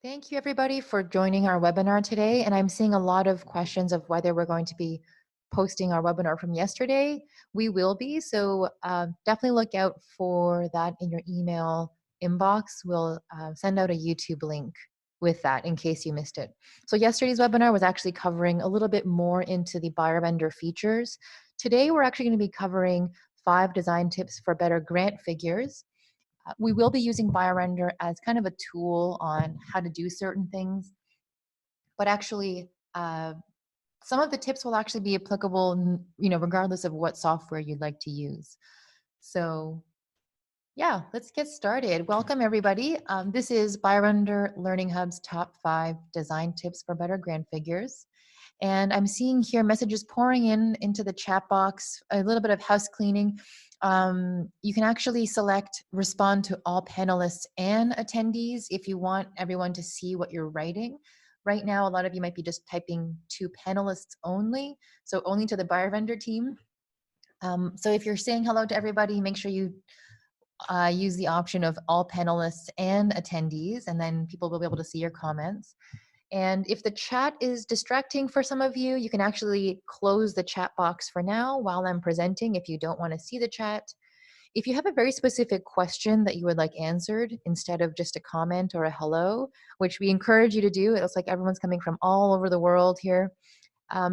Thank you everybody for joining our webinar today. And I'm seeing a lot of questions of whether we're going to be posting our webinar from yesterday. We will be, so definitely look out for that in your email inbox. We'll send out a YouTube link with that in case you missed it. So yesterday's webinar was actually covering a little bit more into the BioRender features. Today we're actually going to be covering 5 design tips for better grant figures. We will be using BioRender as kind of a tool on how to do certain things, but actually some of the tips will actually be applicable, regardless of what software you'd like to use. So yeah, let's get started. Welcome everybody. This is BioRender Learning Hub's top 5 design tips for better grant figures. And I'm seeing here messages pouring into the chat box, a little bit of house cleaning. You can actually select respond to all panelists and attendees if you want everyone to see what you're writing. Right now, a lot of you might be just typing to panelists only, so only to the BioRender team. So if you're saying hello to everybody, make sure you use the option of all panelists and attendees, and then people will be able to see your comments. And if the chat is distracting for some of you, you can actually close the chat box for now while I'm presenting if you don't want to see the chat. If you have a very specific question that you would like answered instead of just a comment or a hello, which we encourage you to do, it looks like everyone's coming from all over the world here.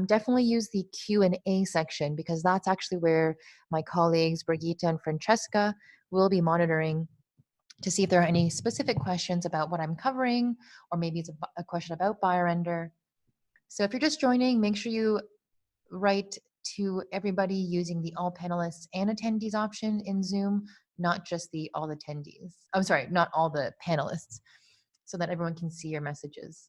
Definitely use the Q&A section because that's actually where my colleagues Brigitte and Francesca will be monitoring to see if there are any specific questions about what I'm covering, or maybe it's a question about BioRender. So if you're just joining, make sure you write to everybody using the all panelists and attendees option in Zoom, not just the all attendees. I'm sorry, not all the panelists, so that everyone can see your messages.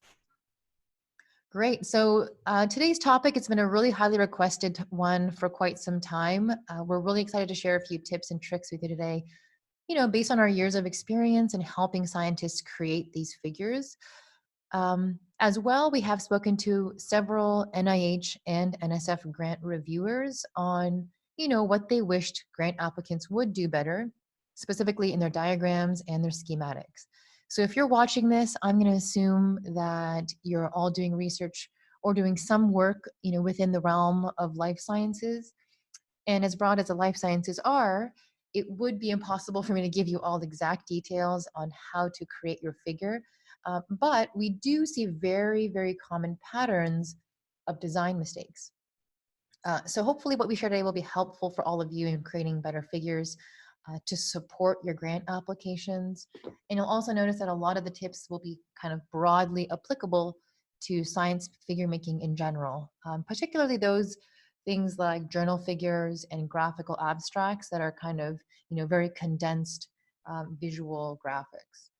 Great. So today's topic, it's been a really highly requested one for quite some time. We're really excited to share a few tips and tricks with you today, based on our years of experience in helping scientists create these figures. As well, we have spoken to several NIH and NSF grant reviewers on, what they wished grant applicants would do better, specifically in their diagrams and their schematics. So if you're watching this, I'm going to assume that you're all doing research or doing some work, within the realm of life sciences. And as broad as the life sciences are, it would be impossible for me to give you all the exact details on how to create your figure. But we do see very, very common patterns of design mistakes. So hopefully what we share today will be helpful for all of you in creating better figures to support your grant applications. And you'll also notice that a lot of the tips will be kind of broadly applicable to science figure making in general, particularly those things like journal figures and graphical abstracts that are kind of, very condensed visual graphics.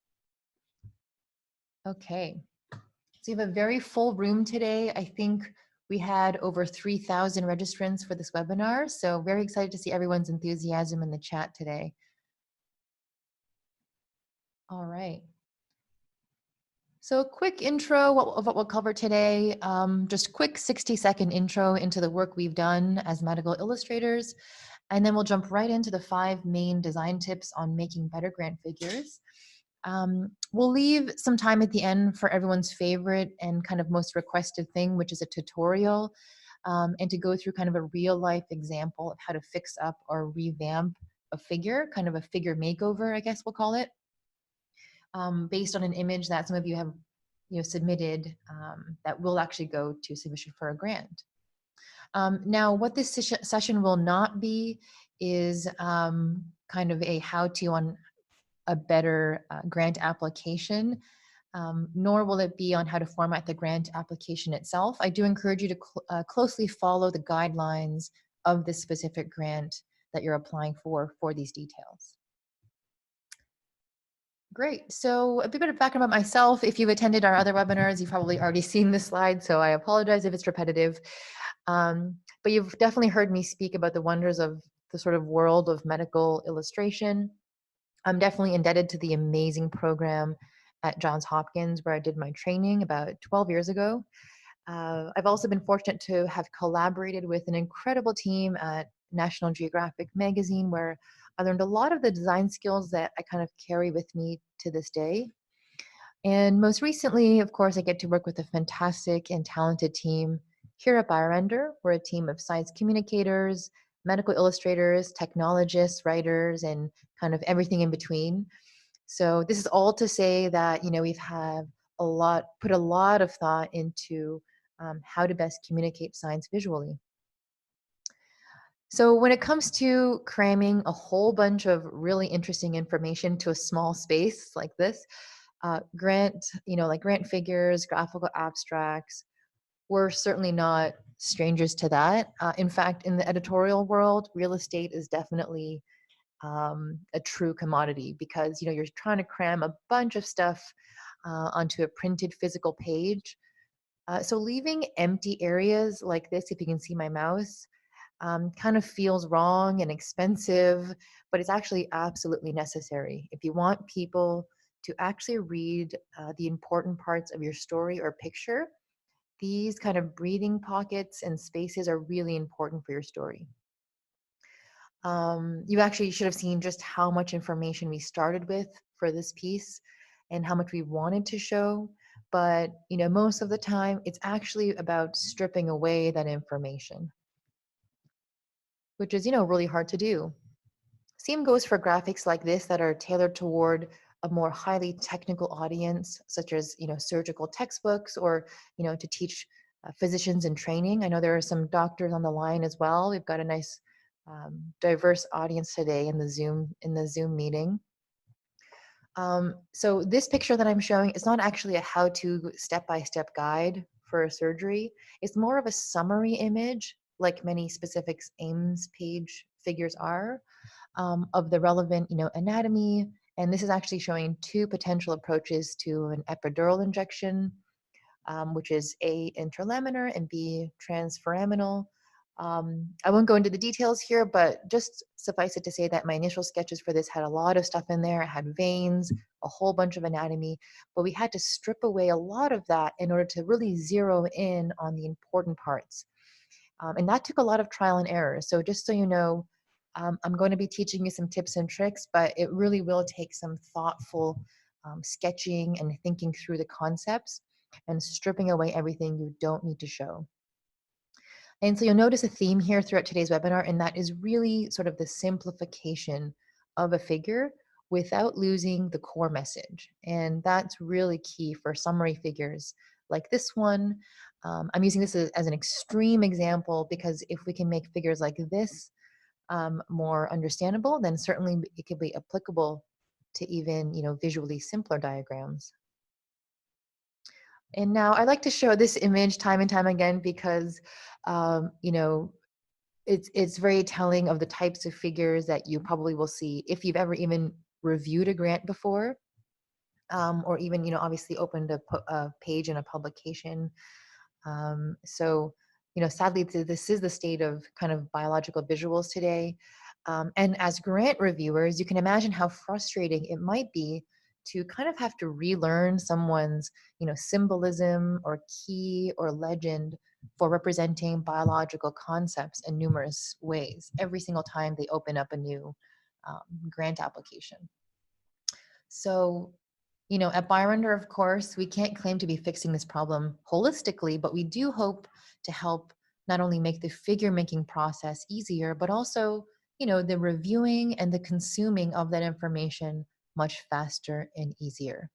Okay, so you have a very full room today. I think we had over 3,000 registrants for this webinar, so very excited to see everyone's enthusiasm in the chat today. All right. So a quick intro of what we'll cover today, just quick 60-second intro into the work we've done as medical illustrators, and then we'll jump right into the 5 main design tips on making better grant figures. We'll leave some time at the end for everyone's favorite and kind of most requested thing, which is a tutorial, and to go through kind of a real life example of how to fix up or revamp a figure, kind of a figure makeover, I guess we'll call it, based on an image that some of you have submitted that will actually go to submission for a grant. Now, what this session will not be is kind of a how-to on a better grant application, nor will it be on how to format the grant application itself. I do encourage you to closely follow the guidelines of this specific grant that you're applying for these details. Great. So a bit of background about myself. If you've attended our other webinars, you've probably already seen this slide, so I apologize if it's repetitive. But you've definitely heard me speak about the wonders of the sort of world of medical illustration. I'm definitely indebted to the amazing program at Johns Hopkins where I did my training about 12 years ago. I've also been fortunate to have collaborated with an incredible team at National Geographic magazine where I learned a lot of the design skills that I kind of carry with me to this day. And most recently, of course, I get to work with a fantastic and talented team here at BioRender. We're a team of science communicators, medical illustrators, technologists, writers, and kind of everything in between. So this is all to say that, we've put a lot of thought into how to best communicate science visually. So when it comes to cramming a whole bunch of really interesting information to a small space like this, like grant figures, graphical abstracts, we're certainly not strangers to that. In fact, in the editorial world, real estate is definitely a true commodity because you're trying to cram a bunch of stuff onto a printed physical page. So leaving empty areas like this, if you can see my mouse, kind of feels wrong and expensive, but it's actually absolutely necessary. If you want people to actually read the important parts of your story or picture, these kind of breathing pockets and spaces are really important for your story. You actually should have seen just how much information we started with for this piece and how much we wanted to show. But, most of the time, it's actually about stripping away that information, which is, really hard to do. Same goes for graphics like this that are tailored toward a more highly technical audience, such as surgical textbooks or to teach physicians in training. I know there are some doctors on the line as well. We've got a nice diverse audience today in the Zoom meeting. So this picture that I'm showing is not actually a how-to step-by-step guide for a surgery. It's more of a summary image, like many specifics AIMS page figures are, of the relevant, anatomy. And this is actually showing two potential approaches to an epidural injection, which is A, interlaminar, and B, transforaminal. I won't go into the details here, but just suffice it to say that my initial sketches for this had a lot of stuff in there. It had veins, a whole bunch of anatomy, but we had to strip away a lot of that in order to really zero in on the important parts. And that took a lot of trial and error. So just so you know, I'm going to be teaching you some tips and tricks, but it really will take some thoughtful sketching and thinking through the concepts and stripping away everything you don't need to show. And so you'll notice a theme here throughout today's webinar, and that is really sort of the simplification of a figure without losing the core message. And that's really key for summary figures like this one. I'm using this as an extreme example because if we can make figures like this more understandable, then certainly it could be applicable to even visually simpler diagrams. And now I like to show this image time and time again because um, you know it's very telling of the types of figures that you probably will see if you've ever even reviewed a grant before, or even obviously opened a page in a publication. So, sadly, this is the state of kind of biological visuals today. And as grant reviewers, you can imagine how frustrating it might be to kind of have to relearn someone's, symbolism or key or legend for representing biological concepts in numerous ways every single time they open up a new grant application. So, at BioRender, of course, we can't claim to be fixing this problem holistically, but we do hope to help not only make the figure making process easier, but also, the reviewing and the consuming of that information much faster and easier.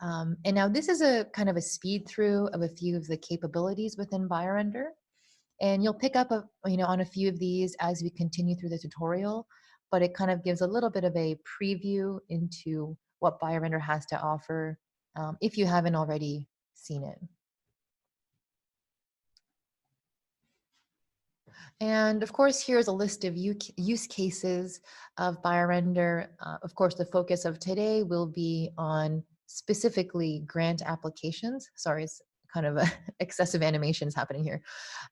And now this is a kind of a speed through of a few of the capabilities within BioRender. And you'll pick up on a few of these as we continue through the tutorial, but it kind of gives a little bit of a preview into what BioRender has to offer if you haven't already seen it. And of course, here's a list of use cases of BioRender. Of course, the focus of today will be on specifically grant applications. Sorry, it's kind of excessive animations happening here.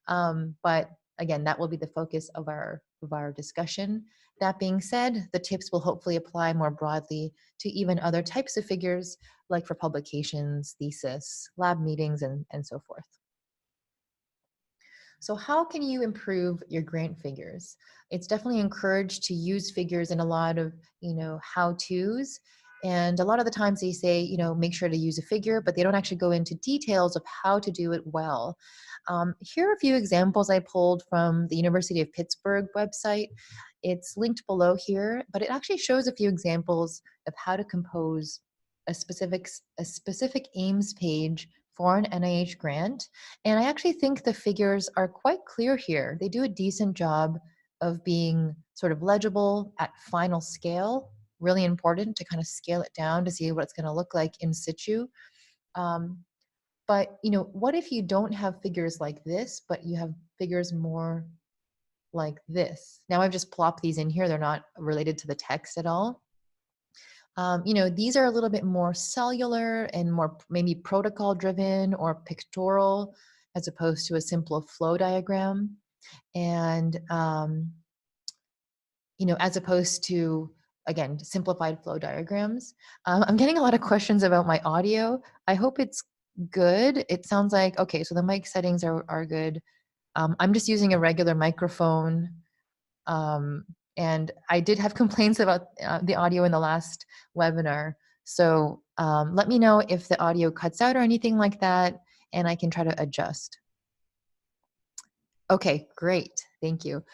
But again, that will be the focus of our discussion. That being said, the tips will hopefully apply more broadly to even other types of figures, like for publications, thesis, lab meetings, and so forth. So how can you improve your grant figures? It's definitely encouraged to use figures in a lot of, how-tos. And a lot of the times they say, make sure to use a figure, but they don't actually go into details of how to do it well. Here are a few examples I pulled from the University of Pittsburgh website. It's linked below here, but it actually shows a few examples of how to compose a specific aims page for an NIH grant. And I actually think the figures are quite clear here. They do a decent job of being sort of legible at final scale. Really important to kind of scale it down to see what it's going to look like in situ. Um, but what if you don't have figures like this, but you have figures more like this? Now I've just plopped these in here. They're not related to the text at all. These are a little bit more cellular and more maybe protocol driven or pictorial as opposed to a simple flow diagram. And, as opposed to, again, simplified flow diagrams. I'm getting a lot of questions about my audio. I hope it's good. It sounds like, okay, so the mic settings are good. I'm just using a regular microphone. Um, and I did have complaints about the audio in the last webinar. So let me know if the audio cuts out or anything like that, and I can try to adjust. Okay, great. Thank you.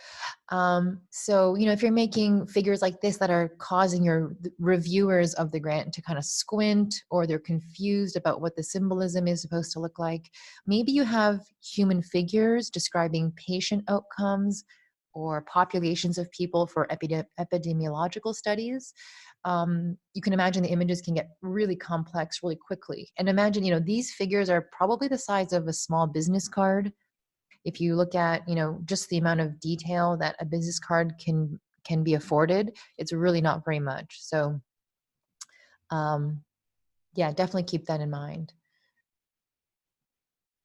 So, if you're making figures like this that are causing your reviewers of the grant to kind of squint, or they're confused about what the symbolism is supposed to look like, maybe you have human figures describing patient outcomes or populations of people for epidemiological studies. You can imagine the images can get really complex really quickly. And imagine, these figures are probably the size of a small business card. If you look at just the amount of detail that a business card can be afforded, it's really not very much. So yeah, definitely keep that in mind.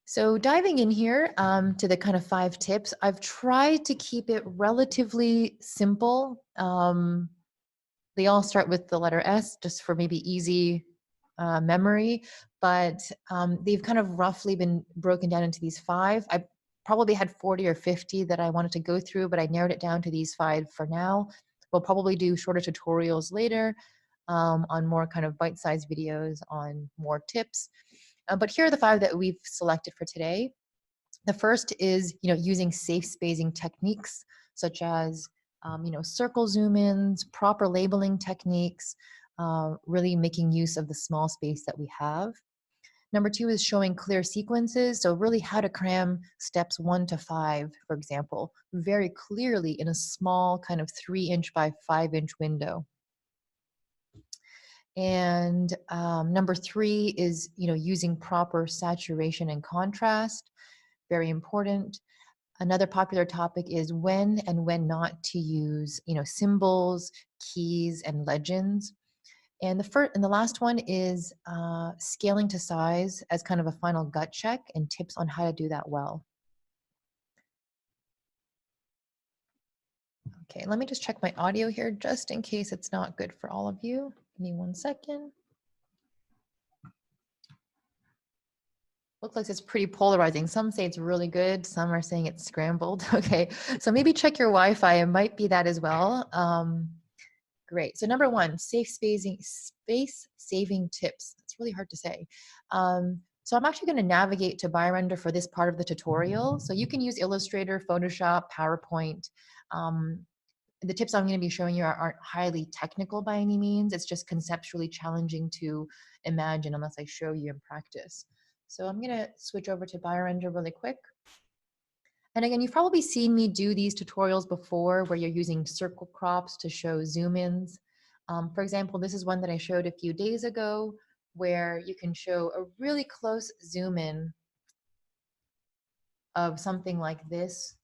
So diving in here to the kind of 5 tips, I've tried to keep it relatively simple. They all start with the letter S, just for maybe easy memory, but they've kind of roughly been broken down into these 5. I probably had 40 or 50 that I wanted to go through, but I narrowed it down to these 5 for now. We'll probably do shorter tutorials later on more kind of bite-sized videos on more tips. But here are the 5 that we've selected for today. The first is, using safe spacing techniques such as, circle zoom ins, proper labeling techniques, really making use of the small space that we have. Number 2 is showing clear sequences. So really how to cram steps 1 to 5, for example, very clearly in a small kind of 3-inch by 5-inch window. And number 3 is, using proper saturation and contrast, very important. Another popular topic is when and when not to use, symbols, keys, and legends. And the last one is scaling to size as kind of a final gut check and tips on how to do that well. Okay, let me just check my audio here just in case it's not good for all of you. Give me 1 second. Looks like it's pretty polarizing. Some say it's really good. Some are saying it's scrambled. Okay, so maybe check your Wi-Fi. It might be that as well. Great. So number 1, space-saving tips. It's really hard to say. So I'm actually going to navigate to BioRender for this part of the tutorial. So you can use Illustrator, Photoshop, PowerPoint. The tips I'm going to be showing you aren't highly technical by any means. It's just conceptually challenging to imagine unless I show you in practice. So I'm going to switch over to BioRender really quick. And again, you've probably seen me do these tutorials before where you're using circle crops to show zoom ins. For example, this is one that I showed a few days ago where you can show a really close zoom in of something like this,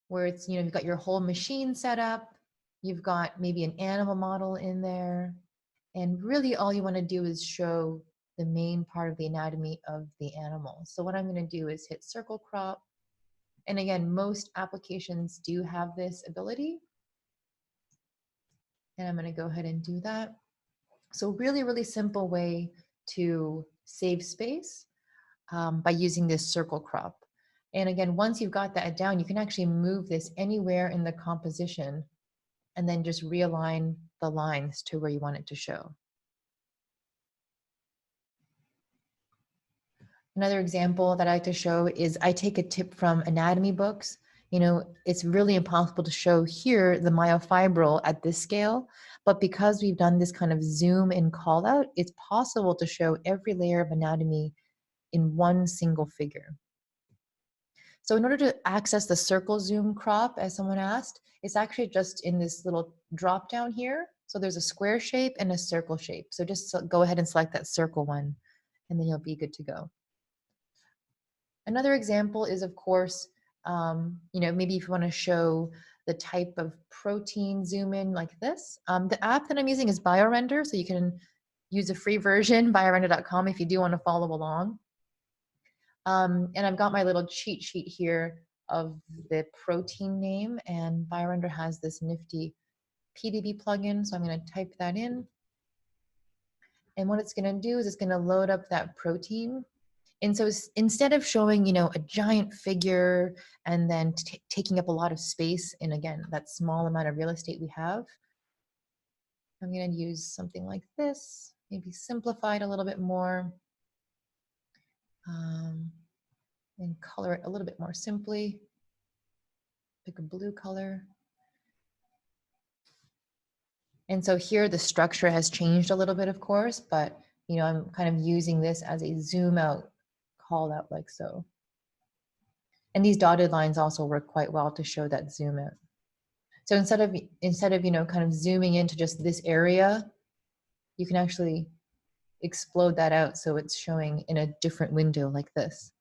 where it's, you've got your whole machine set up, you've got maybe an animal model in there, and really all you want to do is show the main part of the anatomy of the animal. So what I'm going to do is hit circle crop. And again, most applications do have this ability. And I'm going to go ahead and do that. So really, really simple way to save space by using this circle crop. And again, once you've got that down, you can actually move this anywhere in the composition and then just realign the lines to where you want it to show. Another example that I like to show is I take a tip from anatomy books. You know, it's really impossible to show here the myofibril at this scale, but because we've done this kind of zoom in call out, it's possible to show every layer of anatomy in one single figure. So in order to access the circle zoom crop, as someone asked, it's actually just in this little drop down here. So there's a square shape and a circle shape. So just go ahead and select that circle one, and then you'll be good to go. Another example is, of course, you know, maybe if you want to show the type of protein zoom in like this. The app that I'm using is BioRender, so you can use a free version, biorender.com, if you do want to follow along. And I've got my little cheat sheet here of the protein name, and BioRender has this nifty PDB plugin, so I'm going to type that in. And what it's going to do is it's going to load up that protein. And so instead of showing, you know, a giant figure and then taking up a lot of space in, again, that small amount of real estate we have, I'm going to use something like this, maybe simplify it a little bit more, and color it a little bit more simply. Pick a blue color. And so here the structure has changed a little bit, of course, but, you know, I'm kind of using this as a zoom out call out like so. And these dotted lines also work quite well to show that zoom out. So instead of, you know, kind of zooming into just this area, you can actually explode that out so it's showing in a different window like this.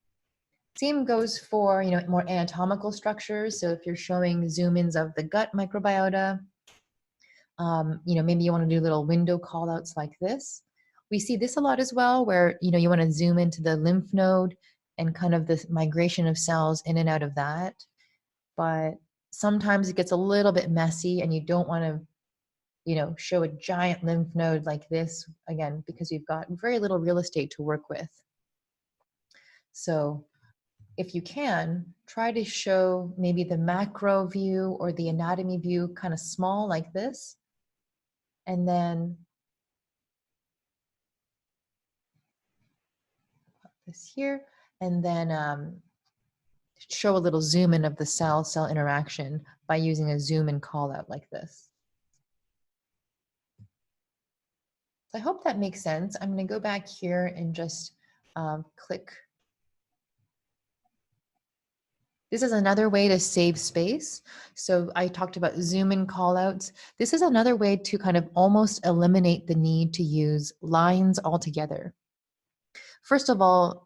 Same goes for, you know, more anatomical structures. So if you're showing zoom-ins of the gut microbiota, you know, maybe you want to do little window callouts like this. We see this a lot as well, where, you know, you want to zoom into the lymph node and kind of the migration of cells in and out of that. But sometimes it gets a little bit messy and you don't want to, you know, show a giant lymph node like this, again, because you've got very little real estate to work with. So if you can, try to show maybe the macro view or the anatomy view kind of small like this. And then put this here, and then show a little zoom in of the cell-cell interaction by using a zoom in call out like this. So I hope that makes sense. I'm going to go back here and just click. This is another way to save space. So I talked about zoom in callouts. This is another way to kind of almost eliminate the need to use lines altogether. First of all,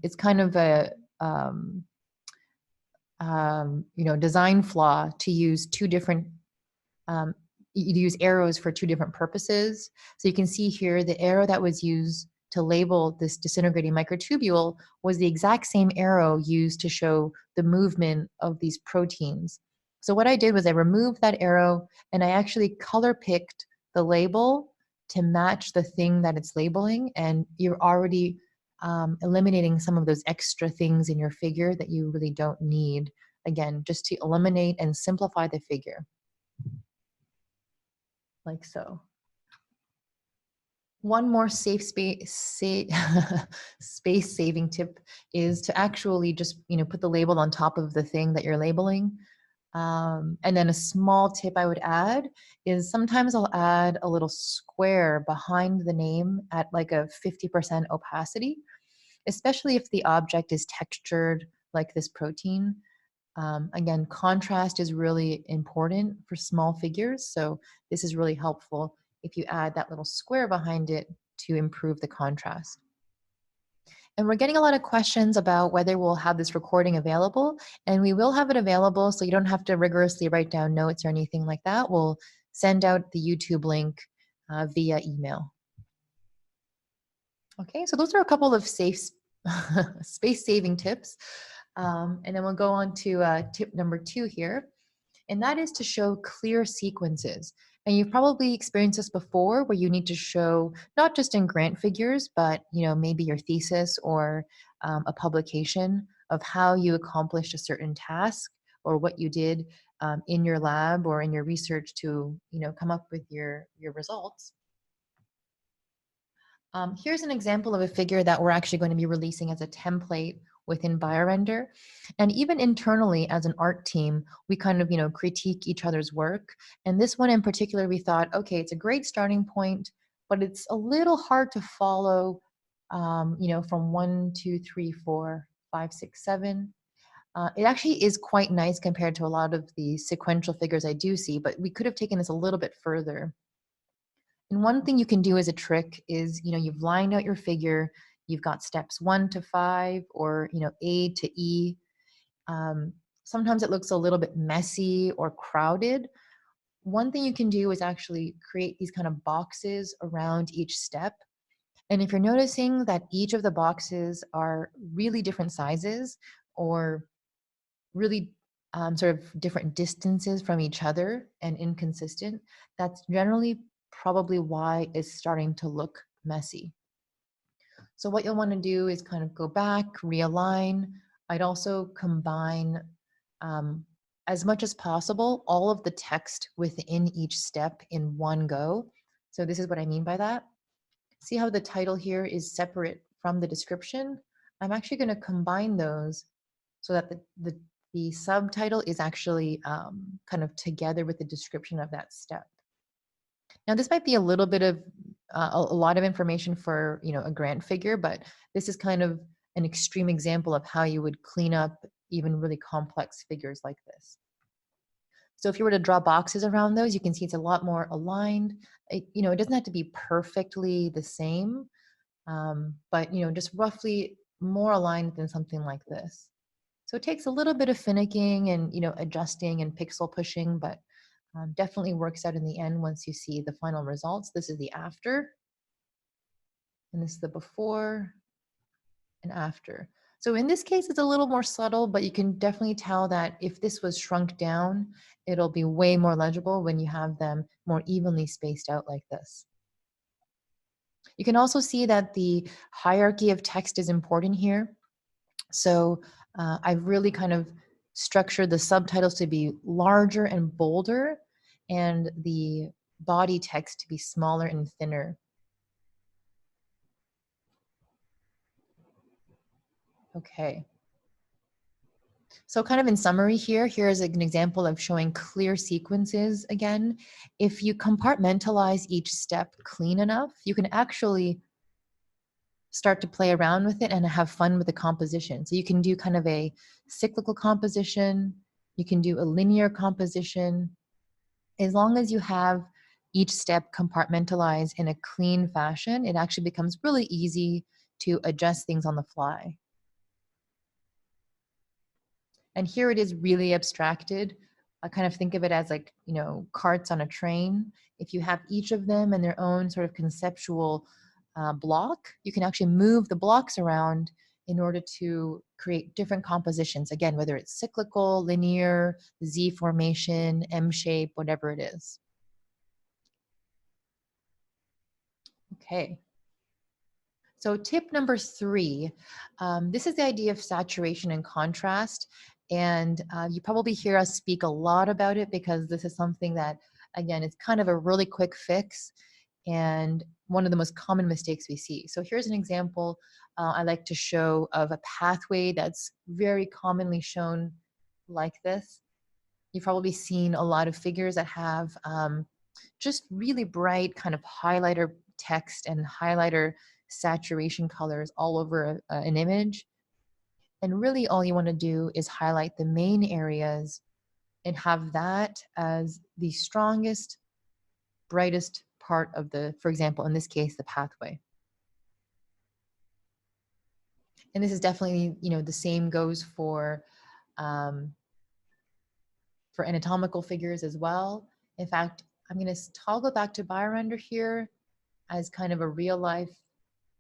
it's kind of a you know, design flaw to use two different you use arrows for two different purposes. So you can see here the arrow that was used to label this disintegrating microtubule was the exact same arrow used to show the movement of these proteins. So what I did was I removed that arrow and I actually color picked the label to match the thing that it's labeling, and you're already eliminating some of those extra things in your figure that you really don't need, again, just to eliminate and simplify the figure. Like so. One more space saving tip is to actually just, you know, put the label on top of the thing that you're labeling. And then a small tip I would add is sometimes I'll add a little square behind the name at like a 50% opacity, especially if the object is textured like this protein. Again, contrast is really important for small figures, so this is really helpful if you add that little square behind it to improve the contrast. And we're getting a lot of questions about whether we'll have this recording available, and we will have it available, so you don't have to rigorously write down notes or anything like that. We'll send out the YouTube link via email. Okay, so those are a couple of space-saving tips. And then we'll go on to tip number 2 here, and that is to show clear sequences. And you've probably experienced this before, where you need to show not just in grant figures, but, you know, maybe your thesis or a publication of how you accomplished a certain task or what you did in your lab or in your research to, come up with your results. Here's an example of a figure that we're actually going to be releasing as a template within BioRender. And even internally as an art team, we kind of, critique each other's work. And this one in particular, we thought, okay, it's a great starting point, but it's a little hard to follow, from 1, 2, 3, 4, 5, 6, 7. It actually is quite nice compared to a lot of the sequential figures I do see, but we could have taken this a little bit further. And one thing you can do as a trick is, you've lined out your figure, you've got steps 1 to 5 or, A to E. Sometimes it looks a little bit messy or crowded. One thing you can do is actually create these kind of boxes around each step. And if you're noticing that each of the boxes are really different sizes or really sort of different distances from each other and inconsistent, that's generally probably why it's starting to look messy. So what you'll want to do is kind of go back, realign. I'd also combine, as much as possible, all of the text within each step in one go. So this is what I mean by that. See how the title here is separate from the description? I'm actually going to combine those so that the subtitle is actually kind of together with the description of that step. Now, this might be a little bit of a lot of information for a grant figure, but this is kind of an extreme example of how you would clean up even really complex figures like this. So if you were to draw boxes around those, you can see it's a lot more aligned. It doesn't have to be perfectly the same, but just roughly more aligned than something like this. So it takes a little bit of finicking and adjusting and pixel pushing, but definitely works out in the end once you see the final results. This is the after, and this is the before and after. So in this case, it's a little more subtle, but you can definitely tell that if this was shrunk down, it'll be way more legible when you have them more evenly spaced out like this. You can also see that the hierarchy of text is important here. So I've really kind of structured the subtitles to be larger and bolder and the body text to be smaller and thinner. Okay. So kind of in summary here's an example of showing clear sequences again. If you compartmentalize each step clean enough, you can actually start to play around with it and have fun with the composition. So you can do kind of a cyclical composition, you can do a linear composition. As long as you have each step compartmentalized in a clean fashion, it actually becomes really easy to adjust things on the fly. And here it is really abstracted. I kind of think of it as like, carts on a train. If you have each of them in their own sort of conceptual block, you can actually move the blocks around in order to create different compositions. Again, whether it's cyclical, linear, Z formation, M shape, whatever it is. Okay. So tip number 3, this is the idea of saturation and contrast. And you probably hear us speak a lot about it because this is something that, again, it's kind of a really quick fix and one of the most common mistakes we see. So here's an example I like to show of a pathway that's very commonly shown like this. You've probably seen a lot of figures that have just really bright kind of highlighter text and highlighter saturation colors all over an image. And really all you want to do is highlight the main areas and have that as the strongest, brightest part of the, for example, in this case, the pathway. And this is definitely, the same goes for anatomical figures as well. In fact, I'm going to toggle back to BioRender here as kind of a real life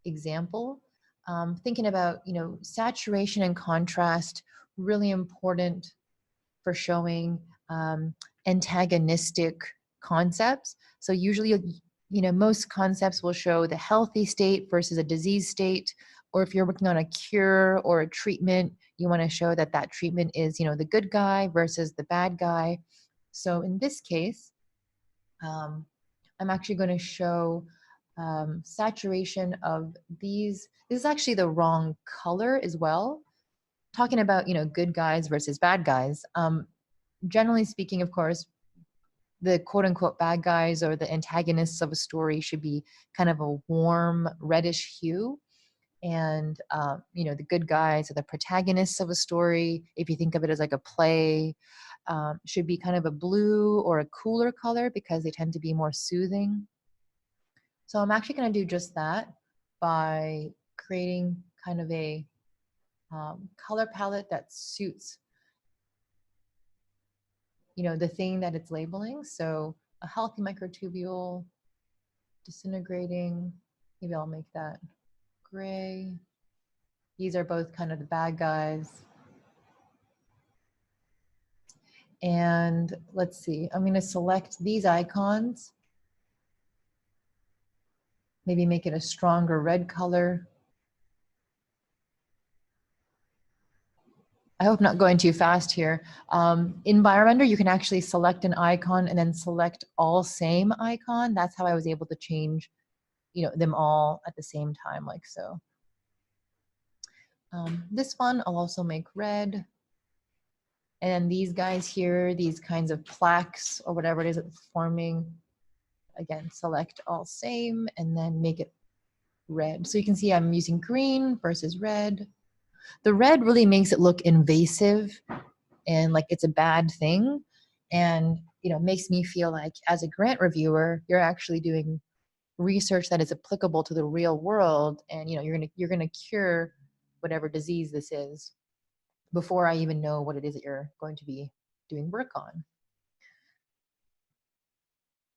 example. Thinking about, saturation and contrast, really important for showing antagonistic concepts. So usually, most concepts will show the healthy state versus a disease state, or if you're working on a cure or a treatment, you want to show that that treatment is, the good guy versus the bad guy. So in this case, I'm actually going to show saturation of these. This is actually the wrong color as well. Talking about, good guys versus bad guys. Generally speaking, of course, the quote unquote bad guys or the antagonists of a story should be kind of a warm reddish hue. And, the good guys or the protagonists of a story, if you think of it as like a play, should be kind of a blue or a cooler color because they tend to be more soothing. So I'm actually going to do just that by creating kind of a color palette that suits, the thing that it's labeling. So a healthy microtubule, disintegrating, maybe I'll make that gray. These are both kind of the bad guys. And let's see, I'm going to select these icons, maybe make it a stronger red color. I hope I'm not going too fast here. In BioRender, you can actually select an icon and then select all same icon. That's how I was able to change, them all at the same time, like so. This one I'll also make red. And these guys here, these kinds of plaques or whatever it is that's forming, again, select all same and then make it red. So you can see I'm using green versus red. The red really makes it look invasive and like it's a bad thing. And, makes me feel like as a grant reviewer, you're actually doing research that is applicable to the real world. And, you're going to cure whatever disease this is before I even know what it is that you're going to be doing work on.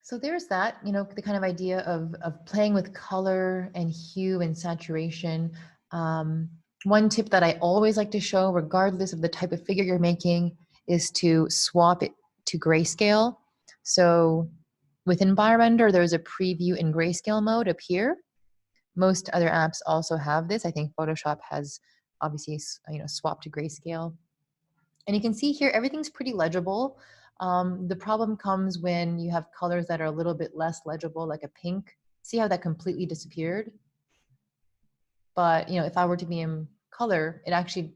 So there's that, the kind of idea of playing with color and hue and saturation. One tip that I always like to show, regardless of the type of figure you're making, is to swap it to grayscale. So within BioRender, there's a preview in grayscale mode up here. Most other apps also have this. I think Photoshop has obviously, swapped to grayscale. And you can see here, everything's pretty legible. The problem comes when you have colors that are a little bit less legible, like a pink. See how that completely disappeared? But, if I were to be in color, it actually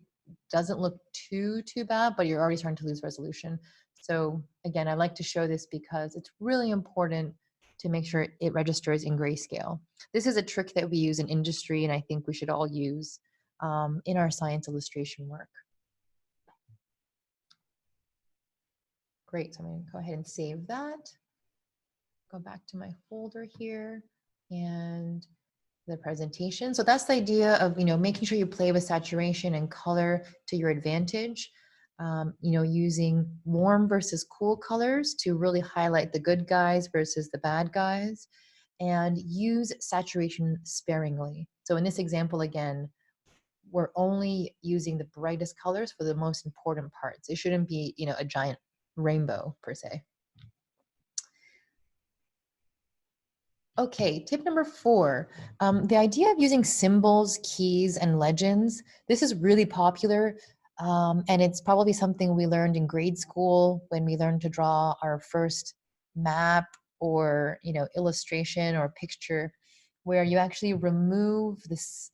doesn't look too bad, but you're already starting to lose resolution. So again, I like to show this because it's really important to make sure it registers in grayscale. This is a trick that we use in industry, and I think we should all use in our science illustration work. Great, so I'm going to go ahead and save that. Go back to my folder here and the presentation. So that's the idea of, making sure you play with saturation and color to your advantage. Using warm versus cool colors to really highlight the good guys versus the bad guys, and use saturation sparingly. So in this example, again, we're only using the brightest colors for the most important parts. It shouldn't be, a giant rainbow per se. Okay, tip number 4, the idea of using symbols, keys, and legends. This is really popular, and it's probably something we learned in grade school when we learned to draw our first map or, illustration or picture, where you actually remove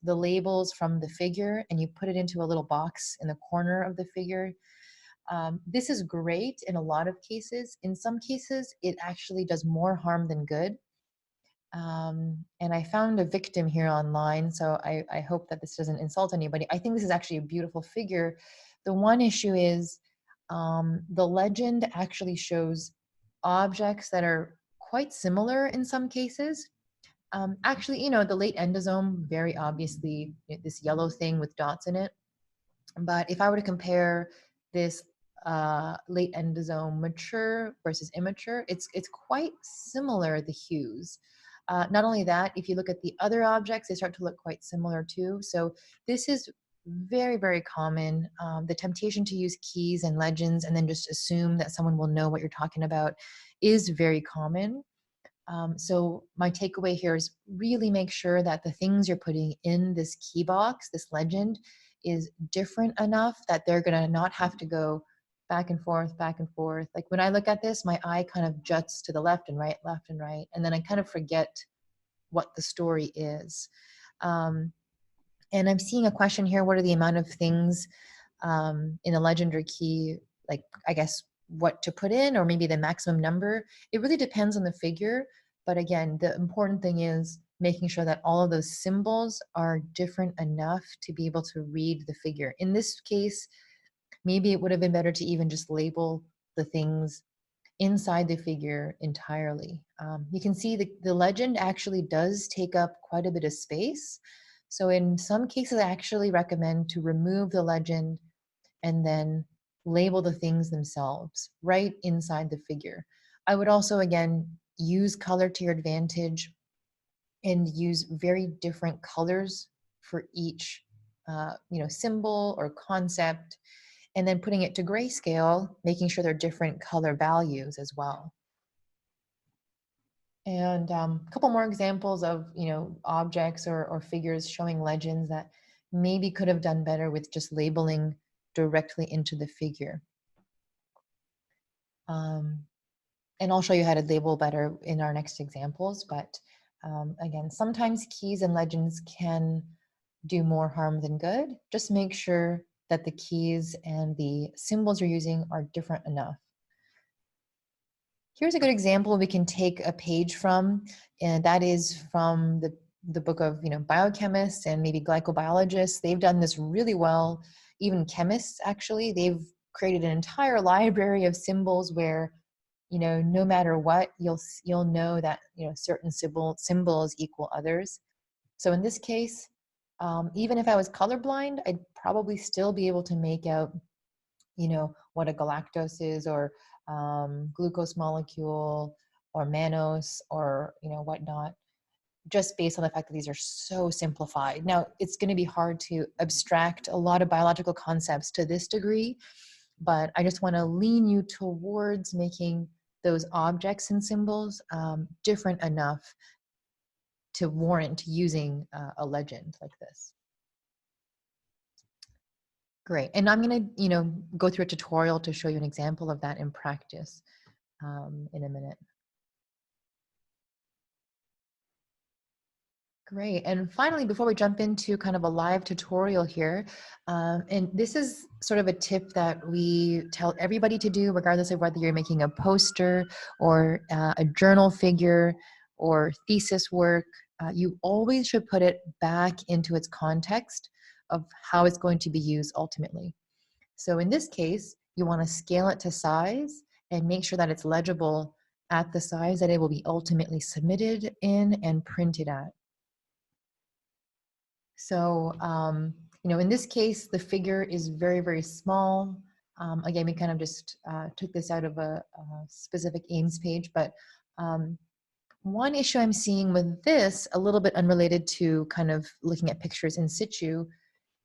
the labels from the figure and you put it into a little box in the corner of the figure. This is great in a lot of cases. In some cases, it actually does more harm than good. And I found a victim here online, so I hope that this doesn't insult anybody. I think this is actually a beautiful figure. The one issue is the legend actually shows objects that are quite similar in some cases. Actually, the late endosome, very obviously this yellow thing with dots in it. But if I were to compare this late endosome mature versus immature, it's quite similar, the hues. Not only that, if you look at the other objects, they start to look quite similar too. So this is very, very common. The temptation to use keys and legends and then just assume that someone will know what you're talking about is very common. So my takeaway here is really make sure that the things you're putting in this key box, this legend, is different enough that they're gonna not have to go back and forth, back and forth. Like when I look at this, my eye kind of juts to the left and right, and then I kind of forget what the story is. Um, and I'm seeing a question here, what are the amount of things in a legend or key, like I guess what to put in, or maybe the maximum number? It really depends on the figure. But again, the important thing is making sure that all of those symbols are different enough to be able to read the figure. In this case, maybe it would have been better to even just label the things inside the figure entirely. You can see the legend actually does take up quite a bit of space. So in some cases, I actually recommend to remove the legend and then label the things themselves right inside the figure. I would also, again, use color to your advantage and use very different colors for each symbol or concept, and then putting it to grayscale, making sure they're different color values as well. And a couple more examples of objects or figures showing legends that maybe could have done better with just labeling directly into the figure. And I'll show you how to label better in our next examples. But again, sometimes keys and legends can do more harm than good. Just make sure that the keys and the symbols you're using are different enough. Here's a good example we can take a page from, and that is from the book of biochemists and maybe glycobiologists. They've done this really well. Even chemists, actually, they've created an entire library of symbols where no matter what, you'll know that certain symbols equal others. So in this case, even if I was colorblind, I'd probably still be able to make out what a galactose is, or glucose molecule, or mannose, or whatnot, just based on the fact that these are so simplified. Now, it's going to be hard to abstract a lot of biological concepts to this degree, but I just want to lean you towards making those objects and symbols different enough to warrant using a legend like this. Great. And I'm going to, go through a tutorial to show you an example of that in practice in a minute. Great. And finally, before we jump into kind of a live tutorial here, and this is sort of a tip that we tell everybody to do, regardless of whether you're making a poster or a journal figure or thesis work, you always should put it back into its context of how it's going to be used ultimately. So in this case, you want to scale it to size and make sure that it's legible at the size that it will be ultimately submitted in and printed at. So, in this case, the figure is very, very small. Again, we kind of just took this out of a specific AIMS page, but one issue I'm seeing with this, a little bit unrelated to kind of looking at pictures in situ,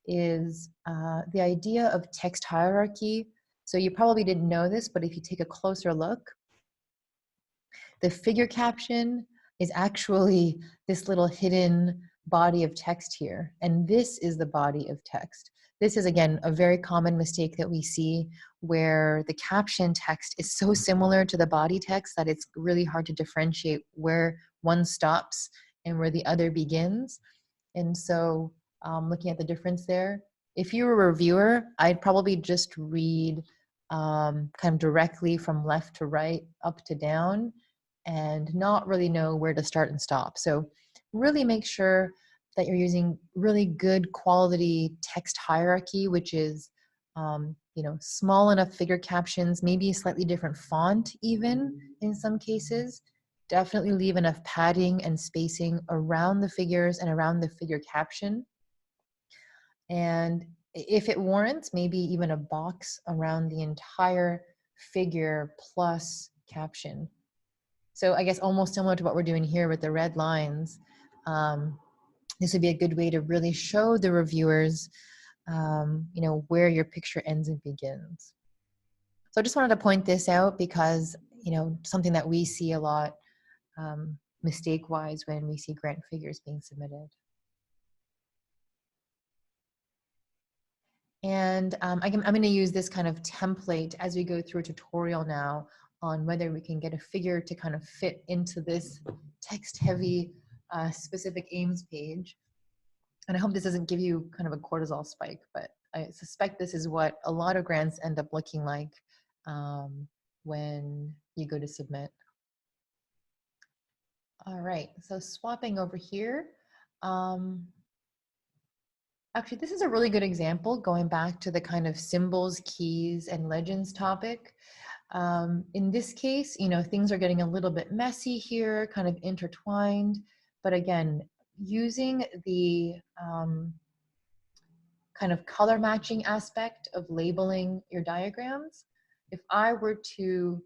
is the idea of text hierarchy. So you probably didn't know this, but if you take a closer look, the figure caption is actually this little hidden body of text here. And this is the body of text. This is, again, a very common mistake that we see, where the caption text is so similar to the body text that it's really hard to differentiate where one stops and where the other begins. And so looking at the difference there, if you were a reviewer, I'd probably just read kind of directly from left to right, up to down, and not really know where to start and stop. So really make sure that you're using really good quality text hierarchy, which is small enough figure captions, maybe a slightly different font even in some cases. Definitely leave enough padding and spacing around the figures and around the figure caption. And if it warrants, maybe even a box around the entire figure plus caption. So I guess almost similar to what we're doing here with the red lines, this would be a good way to really show the reviewers, where your picture ends and begins. So I just wanted to point this out because, something that we see a lot mistake-wise when we see grant figures being submitted. And I'm going to use this kind of template as we go through a tutorial now on whether we can get a figure to kind of fit into this text-heavy specific aims page. And I hope this doesn't give you kind of a cortisol spike, but I suspect this is what a lot of grants end up looking like when you go to submit. All right, so swapping over here. Actually, this is a really good example going back to the kind of symbols, keys, and legends topic. In this case, things are getting a little bit messy here, kind of intertwined. But again, using the kind of color matching aspect of labeling your diagrams, if I were to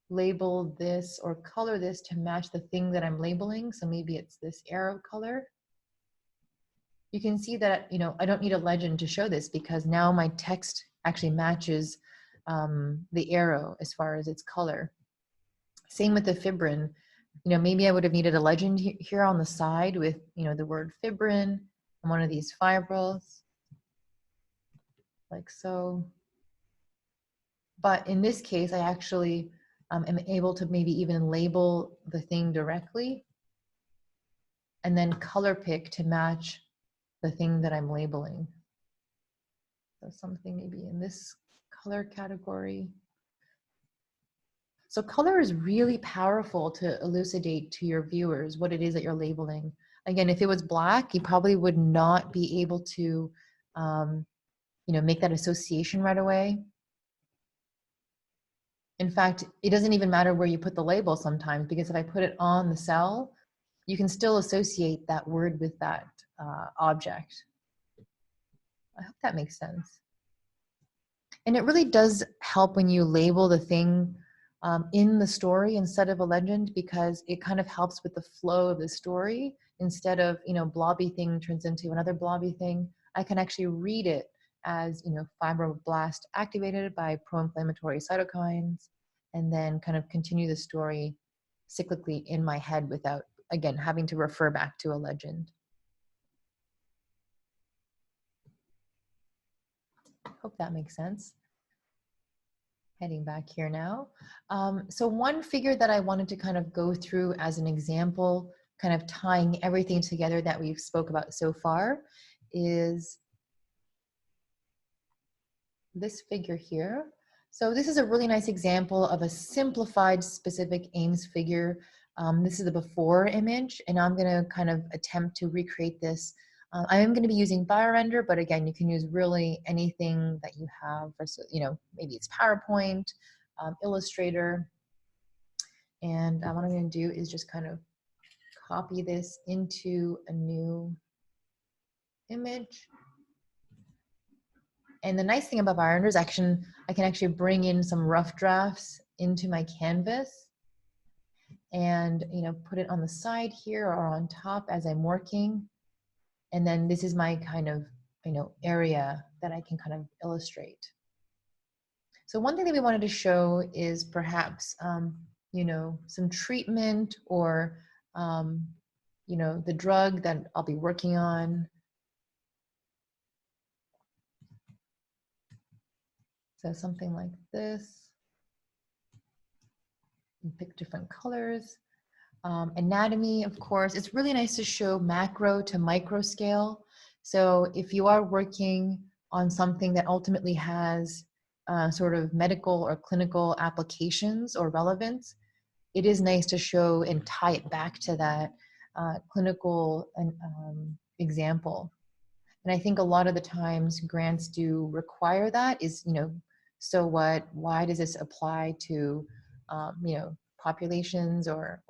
label this or color this to match the thing that I'm labeling, so maybe it's this arrow color, you can see that, I don't need a legend to show this because now my text actually matches the arrow as far as its color. Same with the fibrin. Maybe I would have needed a legend here on the side with, the word fibrin and one of these fibrils, like so. But in this case, I actually am able to maybe even label the thing directly and then color pick to match the thing that I'm labeling. So something maybe in this color category. So color is really powerful to elucidate to your viewers what it is that you're labeling. Again, if it was black, you probably would not be able to make that association right away. In fact, it doesn't even matter where you put the label sometimes, because if I put it on the cell, you can still associate that word with that object. I hope that makes sense. And it really does help when you label the thing in the story instead of a legend, because it kind of helps with the flow of the story. Instead of, blobby thing turns into another blobby thing, I can actually read it as, fibroblast activated by pro-inflammatory cytokines, and then kind of continue the story cyclically in my head without, again, having to refer back to a legend. Hope that makes sense. Heading back here now. So one figure that I wanted to kind of go through as an example, kind of tying everything together that we've spoke about so far, is this figure here. So this is a really nice example of a simplified specific aims figure. This is the before image, and I'm going to kind of attempt to recreate this. I am going to be using BioRender, but again, you can use really anything that you have. For, maybe it's PowerPoint, Illustrator. And what I'm going to do is just kind of copy this into a new image. And the nice thing about BioRender is I can actually bring in some rough drafts into my canvas and put it on the side here or on top as I'm working. And then this is my kind of area that I can kind of illustrate. So one thing that we wanted to show is perhaps some treatment or the drug that I'll be working on. So something like this. And pick different colors. Anatomy, of course, it's really nice to show macro to micro scale. So if you are working on something that ultimately has sort of medical or clinical applications or relevance, it is nice to show and tie it back to that clinical example. And I think a lot of the times grants do require that is, so what, why does this apply to, populations or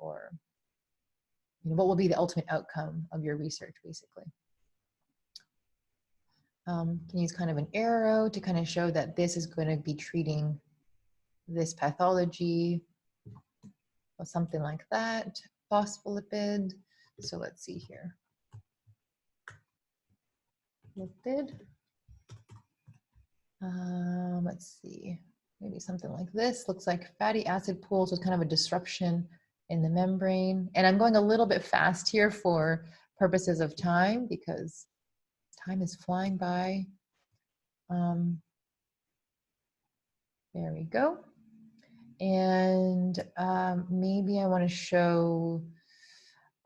what will be the ultimate outcome of your research, basically. Can use kind of an arrow to kind of show that this is going to be treating this pathology or something like that, phospholipid. So let's see here. Lipid. Let's see, maybe something like this. Looks like fatty acid pools with kind of a disruption in the membrane. And I'm going a little bit fast here for purposes of time because time is flying by. There we go. And maybe I want to show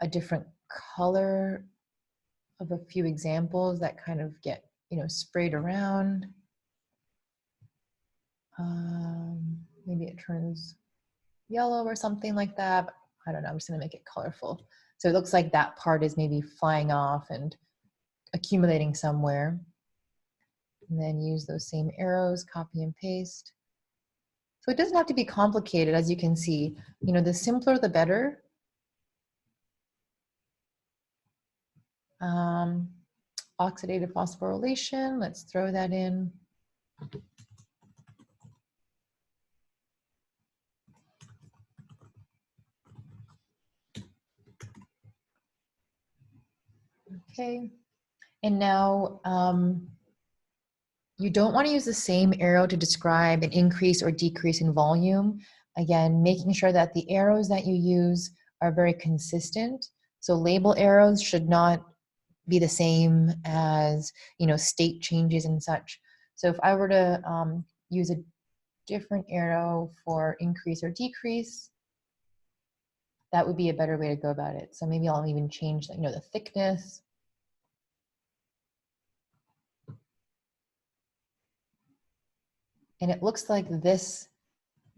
a different color of a few examples that kind of get, sprayed around. Maybe it turns yellow or something like that. But I don't know, I'm just gonna make it colorful. So it looks like that part is maybe flying off and accumulating somewhere. And then use those same arrows, copy and paste. So it doesn't have to be complicated, as you can see. The simpler the better. Oxidative phosphorylation, let's throw that in. Okay, and now you don't want to use the same arrow to describe an increase or decrease in volume. Again, making sure that the arrows that you use are very consistent. So label arrows should not be the same as, state changes and such. So if I were to use a different arrow for increase or decrease, that would be a better way to go about it. So maybe I'll even change, the thickness. And it looks like this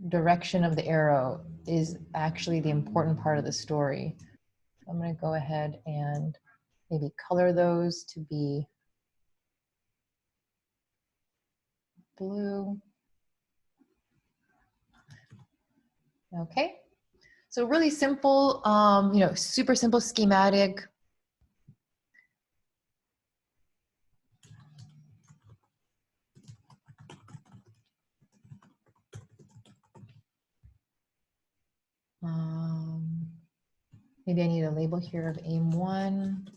direction of the arrow is actually the important part of the story. I'm going to go ahead and maybe color those to be blue. Okay, so really simple, super simple schematic. Maybe I need a label here of aim 1.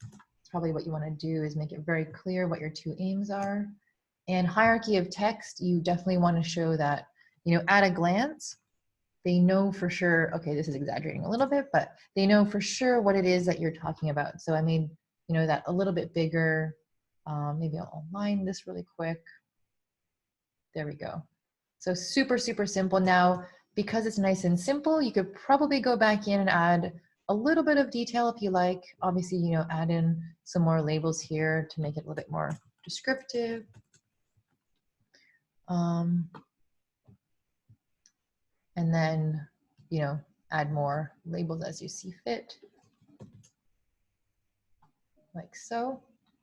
It's probably what you want to do is make it very clear what your 2 aims are. And hierarchy of text, you definitely want to show that, at a glance, they know for sure, okay, this is exaggerating a little bit, but they know for sure what it is that you're talking about. So I made, that a little bit bigger. Maybe I'll align this really quick. There we go. So super, super simple. Now, because it's nice and simple, you could probably go back in and add a little bit of detail if you like. Obviously, add in some more labels here to make it a little bit more descriptive. And then, add more labels as you see fit. Like so.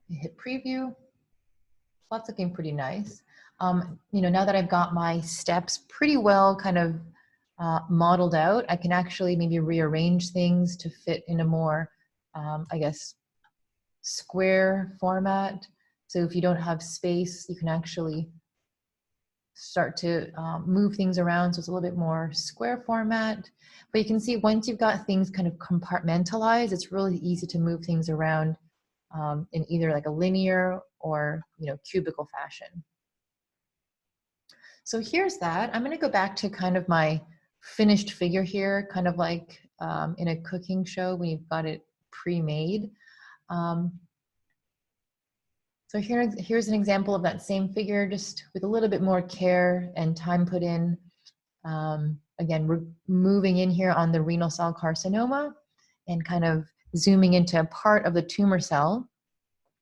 You hit preview. That's looking pretty nice. Now that I've got my steps pretty well kind of modeled out, I can actually maybe rearrange things to fit in a more, I guess, square format. So if you don't have space, you can actually start to move things around. So it's a little bit more square format. But you can see once you've got things kind of compartmentalized, it's really easy to move things around in either like a linear or cubical fashion. So here's that. I'm going to go back to kind of my finished figure here, kind of like in a cooking show when you've got it pre-made. So here's an example of that same figure, just with a little bit more care and time put in. Again, we're moving in here on the renal cell carcinoma and kind of zooming into a part of the tumor cell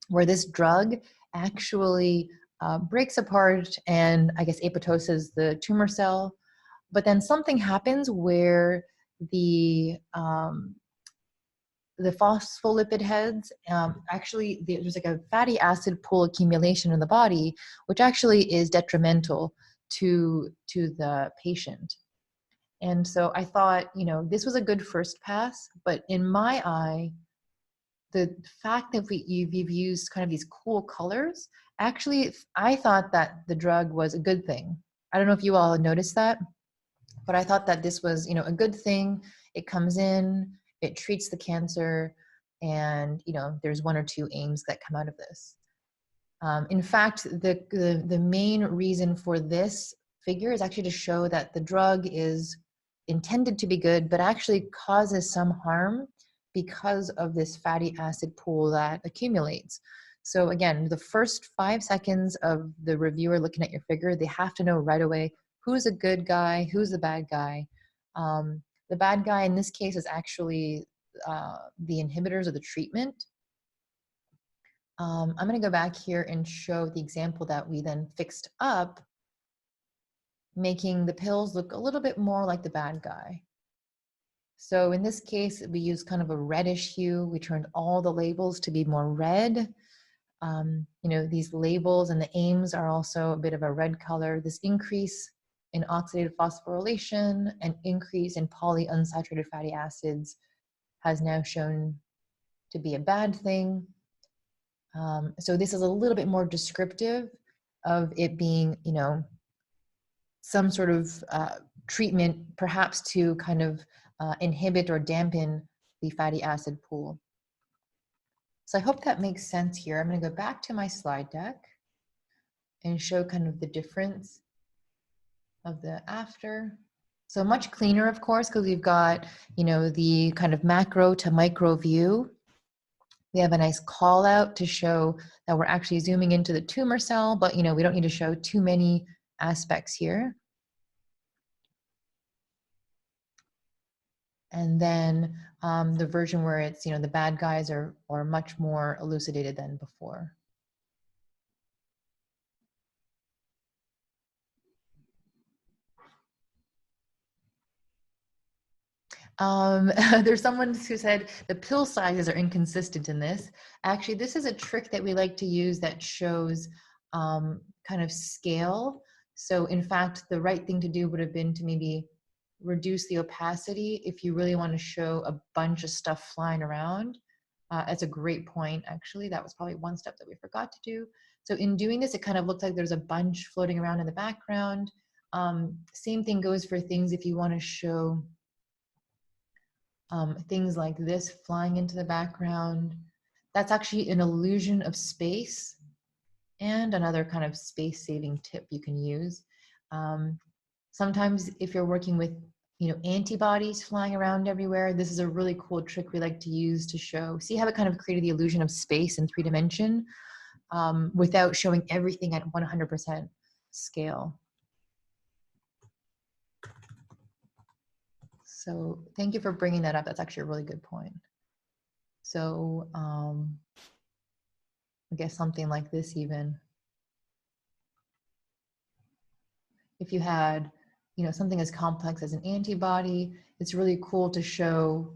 where this drug actually breaks apart and I guess apoptoses the tumor cell. But then something happens where the phospholipid heads, actually there's like a fatty acid pool accumulation in the body, which actually is detrimental to the patient. And so I thought, this was a good first pass, but in my eye, the fact that you've used kind of these cool colors, actually, I thought that the drug was a good thing. I don't know if you all noticed that, but I thought that this was, a good thing. It comes in, it treats the cancer, and, there's 1 or 2 aims that come out of this. In fact, the main reason for this figure is actually to show that the drug is intended to be good, but actually causes some harm because of this fatty acid pool that accumulates. So again, the first 5 seconds of the reviewer looking at your figure, they have to know right away who's a good guy, who's the bad guy. The bad guy in this case is actually the inhibitors of the treatment. I'm going to go back here and show the example that we then fixed up, making the pills look a little bit more like the bad guy. So in this case, we used kind of a reddish hue. We turned all the labels to be more red. These labels and the aims are also a bit of a red color. This increase in oxidative phosphorylation and increase in polyunsaturated fatty acids has now shown to be a bad thing. So this is a little bit more descriptive of it being, some sort of treatment, perhaps to kind of inhibit or dampen the fatty acid pool. So I hope that makes sense here. I'm going to go back to my slide deck and show kind of the difference of the after. So much cleaner, of course, because we've got, the kind of macro to micro view. We have a nice call out to show that we're actually zooming into the tumor cell, but we don't need to show too many aspects here. And then the version where it's, the bad guys are much more elucidated than before. There's someone who said the pill sizes are inconsistent in this. Actually, this is a trick that we like to use that shows kind of scale. So in fact, the right thing to do would have been to maybe reduce the opacity if you really want to show a bunch of stuff flying around. That's a great point, actually. That was probably one step that we forgot to do. So in doing this, it kind of looks like there's a bunch floating around in the background. Same thing goes for things if you want to show things like this flying into the background. That's actually an illusion of space and another kind of space-saving tip you can use. Sometimes if you're working with antibodies flying around everywhere, this is a really cool trick we like to use to show, see how it kind of created the illusion of space in 3D without showing everything at 100% scale. So thank you for bringing that up. That's actually a really good point. So I guess something like this even. If you had, something as complex as an antibody, it's really cool to show,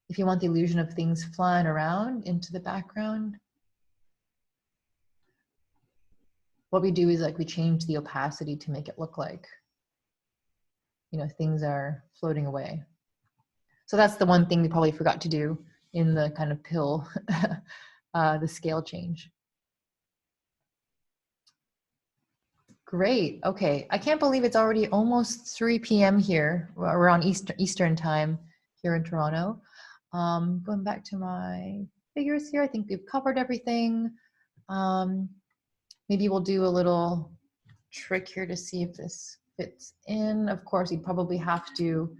if you want the illusion of things flying around into the background, what we do is we change the opacity to make it look like, things are floating away. So that's the one thing we probably forgot to do in the kind of pill, the scale change. Great. Okay. I can't believe it's already almost 3 p.m. here. We're on Eastern time here in Toronto. Going back to my figures here, I think we've covered everything. Maybe we'll do a little trick here to see if this fits in. Of course, you'd probably have to,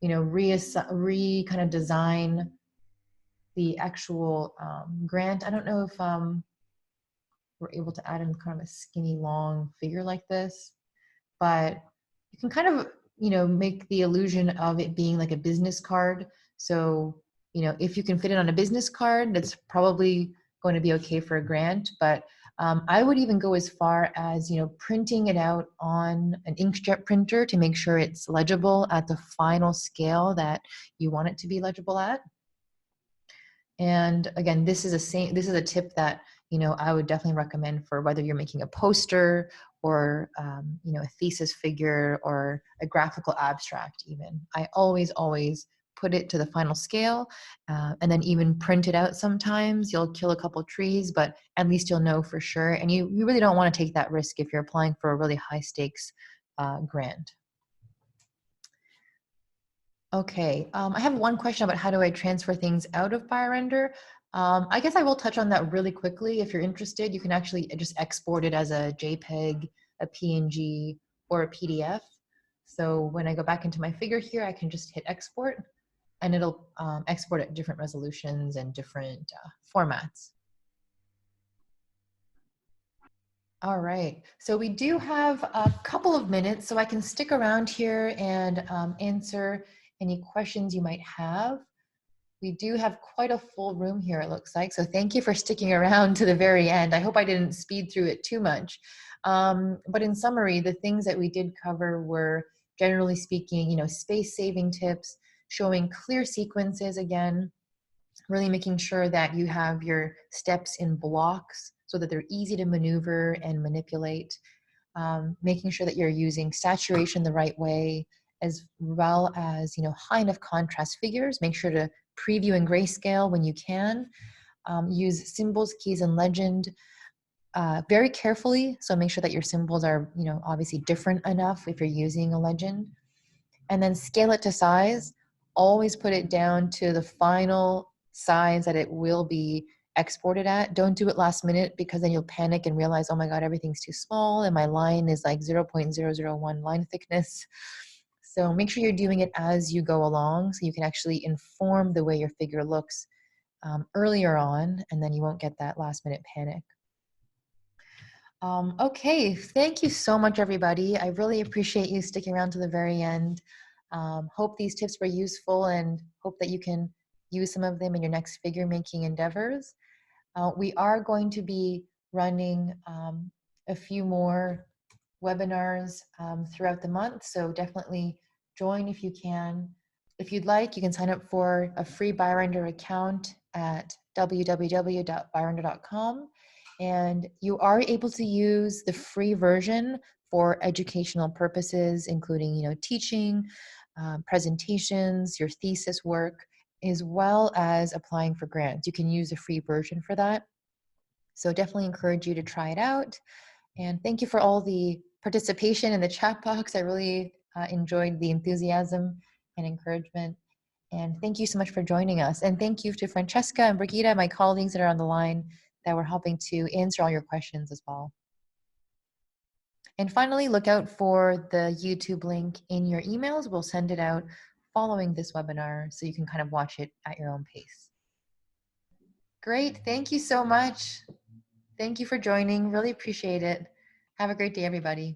kind of design the actual grant. I don't know if we're able to add in kind of a skinny long figure like this, but you can kind of make the illusion of it being like a business card. So if you can fit it on a business card, that's probably going to be okay for a grant. But I would even go as far as printing it out on an inkjet printer to make sure it's legible at the final scale that you want it to be legible at. And again, this is a tip that I would definitely recommend for whether you're making a poster or a thesis figure or a graphical abstract. Even I always put it to the final scale, and then even print it out. Sometimes you'll kill a couple trees, but at least you'll know for sure. And you really don't want to take that risk if you're applying for a really high stakes grant. Okay, I have one question about how do I transfer things out of BioRender. I guess I will touch on that really quickly. If you're interested, you can actually just export it as a JPEG, a PNG, or a PDF. So when I go back into my figure here, I can just hit export, and it'll export at different resolutions and different formats. All right, so we do have a couple of minutes, so I can stick around here and answer any questions you might have. We do have quite a full room here, it looks like, so thank you for sticking around to the very end. I hope I didn't speed through it too much. But in summary, the things that we did cover were, generally speaking, space-saving tips, showing clear sequences again, really making sure that you have your steps in blocks so that they're easy to maneuver and manipulate, making sure that you're using saturation the right way, as well as high enough contrast figures. Make sure to preview in grayscale when you can. Use symbols, keys, and legend very carefully. So make sure that your symbols are obviously different enough if you're using a legend. And then scale it to size. Always put it down to the final size that it will be exported at. Don't do it last minute, because then you'll panic and realize, oh my God, everything's too small and my line is like 0.001 line thickness. So make sure you're doing it as you go along, so you can actually inform the way your figure looks earlier on, and then you won't get that last minute panic. Okay, thank you so much, everybody. I really appreciate you sticking around to the very end. Hope these tips were useful, and hope that you can use some of them in your next figure making endeavors. We are going to be running a few more webinars throughout the month, so definitely join if you can. If you'd like, you can sign up for a free BioRender account at www.biorender.com. And you are able to use the free version for educational purposes, including teaching, presentations, your thesis work, as well as applying for grants. You can use the free version for that. So definitely encourage you to try it out. And thank you for all the participation in the chat box. I really enjoyed the enthusiasm and encouragement. And thank you so much for joining us. And thank you to Francesca and Brigitte, my colleagues that are on the line, that were helping to answer all your questions as well. And finally, look out for the YouTube link in your emails. We'll send it out following this webinar, so you can kind of watch it at your own pace. Great, thank you so much. Thank you for joining, really appreciate it. Have a great day, everybody.